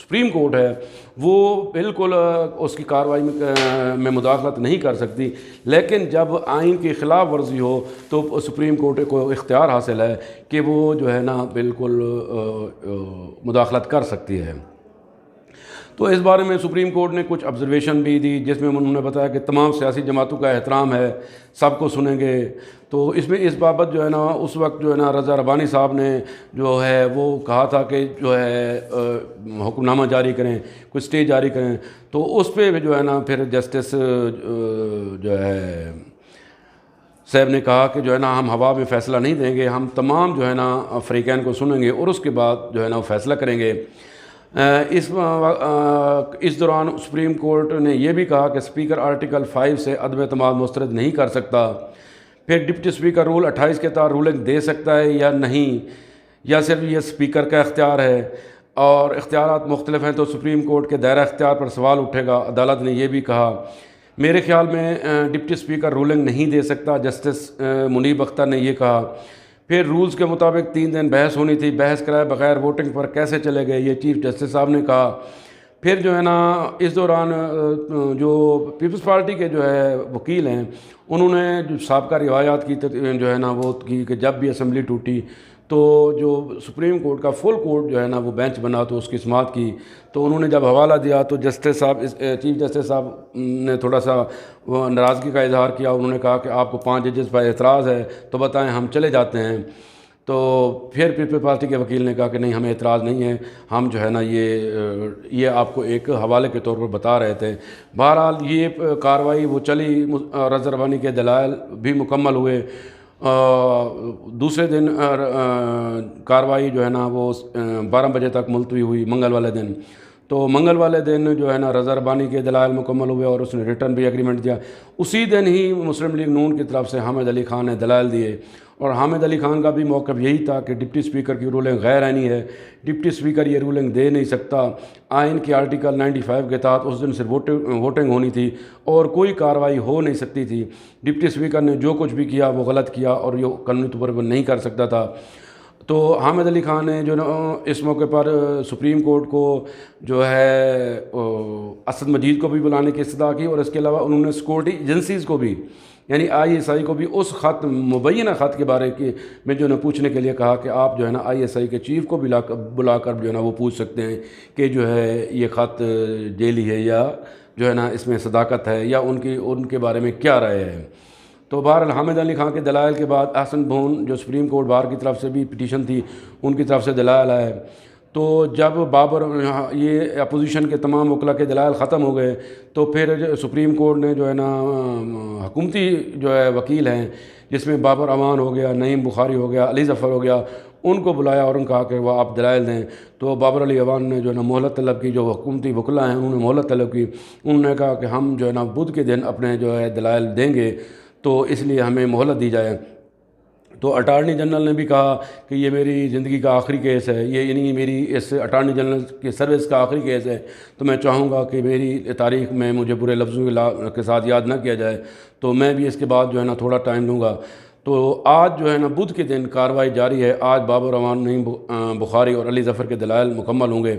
Supreme court ہے وہ بالکل اس کی کارروائی میں مداخلت نہیں کر سکتی، لیکن جب آئین کی خلاف ورزی ہو تو سپریم کورٹ کو اختیار حاصل ہے کہ وہ جو ہے نا بالکل مداخلت کر سکتی ہے۔ تو اس بارے میں سپریم کورٹ نے کچھ آبزرویشن بھی دی، جس میں انہوں نے بتایا کہ تمام سیاسی جماعتوں کا احترام ہے، سب کو سنیں گے۔ تو اس میں اس بابت جو ہے نا اس وقت جو ہے نا رضا ربانی صاحب نے جو ہے وہ کہا تھا کہ جو ہے حکم نامہ جاری کریں، کوئی اسٹے جاری کریں، تو اس پہ جو ہے نا پھر جسٹس جو ہے صاحب نے کہا کہ جو ہے نا ہم ہوا میں فیصلہ نہیں دیں گے، ہم تمام جو ہے نا فریقین کو سنیں گے اور اس کے بعد جو ہے نا وہ فیصلہ کریں گے۔ اس دوران سپریم کورٹ نے یہ بھی کہا کہ اسپیکر آرٹیکل 5 سے عدم اعتماد مسترد نہیں کر سکتا۔ پھر ڈپٹی اسپیکر رول 28 کے تحت رولنگ دے سکتا ہے یا نہیں، یا صرف یہ اسپیکر کا اختیار ہے، اور اختیارات مختلف ہیں تو سپریم کورٹ کے دائرہ اختیار پر سوال اٹھے گا۔ عدالت نے یہ بھی کہا، میرے خیال میں ڈپٹی اسپیکر رولنگ نہیں دے سکتا، جسٹس منیب اختر نے یہ کہا۔ پھر رولز کے مطابق 3 دن بحث ہونی تھی، بحث کرائے بغیر ووٹنگ پر کیسے چلے گئے، یہ چیف جسٹس صاحب نے کہا۔ پھر جو ہے نا اس دوران جو پیپلز پارٹی کے جو ہے وکیل ہیں انہوں نے جو سابقہ روایات کی جو ہے نا وہ کی کہ جب بھی اسمبلی ٹوٹی تو جو سپریم کورٹ کا فل کورٹ جو ہے نا وہ بینچ بنا تو اس کی سماعت کی، تو انہوں نے جب حوالہ دیا تو جسٹس صاحب چیف جسٹس صاحب نے تھوڑا سا وہ ناراضگی کا اظہار کیا۔ انہوں نے کہا کہ آپ کو 5 ججز پر اعتراض ہے تو بتائیں، ہم چلے جاتے ہیں۔ تو پھر پیپلز پارٹی کے وکیل نے کہا کہ نہیں، ہمیں اعتراض نہیں ہے، ہم جو ہے نا یہ آپ کو ایک حوالے کے طور پر بتا رہے تھے۔ بہرحال یہ کارروائی وہ چلی، رضا ربانی کے دلائل بھی مکمل ہوئے۔ دوسرے دن کارروائی جو ہے نا وہ 12 بجے تک ملتوی ہوئی، منگل والے دن۔ تو منگل والے دن جو ہے نا رضا ربانی کے دلائل مکمل ہوئے اور اس نے ریٹرن بھی ایگریمنٹ دیا۔ اسی دن ہی مسلم لیگ نون کی طرف سے حامد علی خان نے دلائل دیے، اور حامد علی خان کا بھی موقف یہی تھا کہ ڈپٹی اسپیکر کی رولنگ غیر آئینی ہے، ڈپٹی اسپیکر یہ رولنگ دے نہیں سکتا۔ آئین کے آرٹیکل 95 کے تحت اس دن صرف ووٹنگ ہونی تھی اور کوئی کارروائی ہو نہیں سکتی تھی۔ ڈپٹی اسپیکر نے جو کچھ بھی کیا وہ غلط کیا اور یہ قانونی طور پر نہیں کر سکتا تھا۔ تو حامد علی خان نے جو اس موقع پر سپریم کورٹ کو جو ہے اسد مجید کو بھی بلانے کی استدعا کی، اور اس کے علاوہ انہوں نے سیکورٹی ایجنسیز کو بھی، یعنی ISI کو بھی اس خط مبینہ خط کے بارے میں جو ہے نا پوچھنے کے لیے کہا کہ آپ جو ہے نا ISI کے چیف کو بلا کر جو ہے نا وہ پوچھ سکتے ہیں کہ جو ہے یہ خط جعلی ہے یا جو ہے نا اس میں صداقت ہے یا ان کے بارے میں کیا رائے ہے۔ تو بہرحال حامد علی خان کے دلائل کے بعد احسن بھون جو سپریم کورٹ بار کی طرف سے بھی پٹیشن تھی، ان کی طرف سے دلائل آئے۔ تو جب بابر یہ اپوزیشن کے تمام وکلاء کے دلائل ختم ہو گئے تو پھر سپریم کورٹ نے جو ہے نا حکومتی جو ہے وکیل ہیں، جس میں بابر امان ہو گیا، نعیم بخاری ہو گیا، علی ظفر ہو گیا، ان کو بلایا اور ان کہا کہ وہ آپ دلائل دیں۔ تو بابر علی عوان نے جو ہے نا مہلت طلب کی، جو حکومتی وکلاء ہیں انہوں نے مہلت طلب کی۔ انہوں نے کہا کہ ہم جو ہے نا بدھ کے دن اپنے جو ہے دلائل دیں گے، تو اس لیے ہمیں مہلت دی جائے۔ تو اٹارنی جنرل نے بھی کہا کہ یہ میری زندگی کا آخری کیس ہے، یہ یعنی میری اس اٹارنی جنرل کی سروس کا آخری کیس ہے، تو میں چاہوں گا کہ میری تاریخ میں مجھے برے لفظوں کے ساتھ یاد نہ کیا جائے، تو میں بھی اس کے بعد جو ہے نا تھوڑا ٹائم لوں گا۔ تو آج جو ہے نا بدھ کے دن کارروائی جاری ہے۔ آج بابر امان، نعیم بخاری اور علی ظفر کے دلائل مکمل ہوں گے،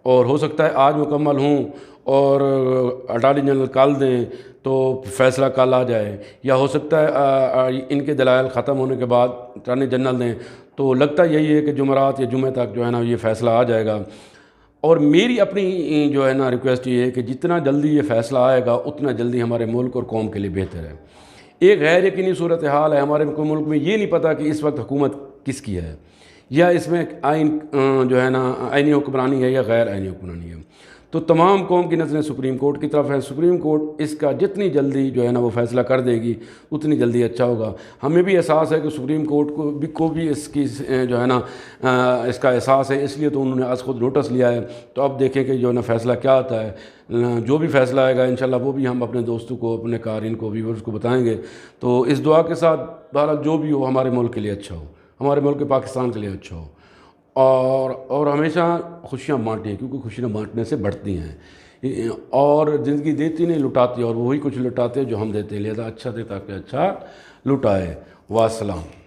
اور ہو سکتا ہے آج مکمل ہوں اور اٹارنی جنرل کل دیں تو فیصلہ کل آ جائے، یا ہو سکتا ہے ان کے دلائل ختم ہونے کے بعد اٹارنی جنرل دیں، تو لگتا یہی ہے کہ جمعرات یا جمعہ تک جو ہے نا یہ فیصلہ آ جائے گا۔ اور میری اپنی جو ہے نا ریکویسٹ یہ ہے کہ جتنا جلدی یہ فیصلہ آئے گا اتنا جلدی ہمارے ملک اور قوم کے لیے بہتر ہے۔ ایک غیر یقینی صورتحال ہے، ہمارے ملک میں یہ نہیں پتہ کہ اس وقت حکومت کس کی ہے، یا اس میں آئین جو ہے نا آئینی حکمرانی ہے یا غیر آئینی حکمرانی ہے۔ تو تمام قوم کی نظریں سپریم کورٹ کی طرف ہے۔ سپریم کورٹ اس کا جتنی جلدی جو ہے نا وہ فیصلہ کر دے گی اتنی جلدی اچھا ہوگا۔ ہمیں بھی احساس ہے کہ سپریم کورٹ کو بھی اس کی جو ہے نا اس کا احساس ہے، اس لیے تو انہوں نے آج خود نوٹس لیا ہے۔ تو اب دیکھیں کہ جو ہے نا فیصلہ کیا آتا ہے، جو بھی فیصلہ آئے گا انشاءاللہ وہ بھی ہم اپنے دوستوں کو، اپنے قارئین کو، ویورز کو بتائیں گے۔ تو اس دعا کے ساتھ بہرحال جو بھی ہو ہمارے ملک کے لیے اچھا ہو، ہمارے ملک پاکستان کے لیے اچھا ہو، اور ہمیشہ خوشیاں بانٹیں، کیونکہ خوشیاں بانٹنے سے بڑھتی ہیں، اور زندگی دیتی نہیں لٹاتی، اور وہی کچھ لٹاتے جو ہم دیتے ہیں، لہذا اچھا دے تاکہ اچھا لٹائے۔ والسلام۔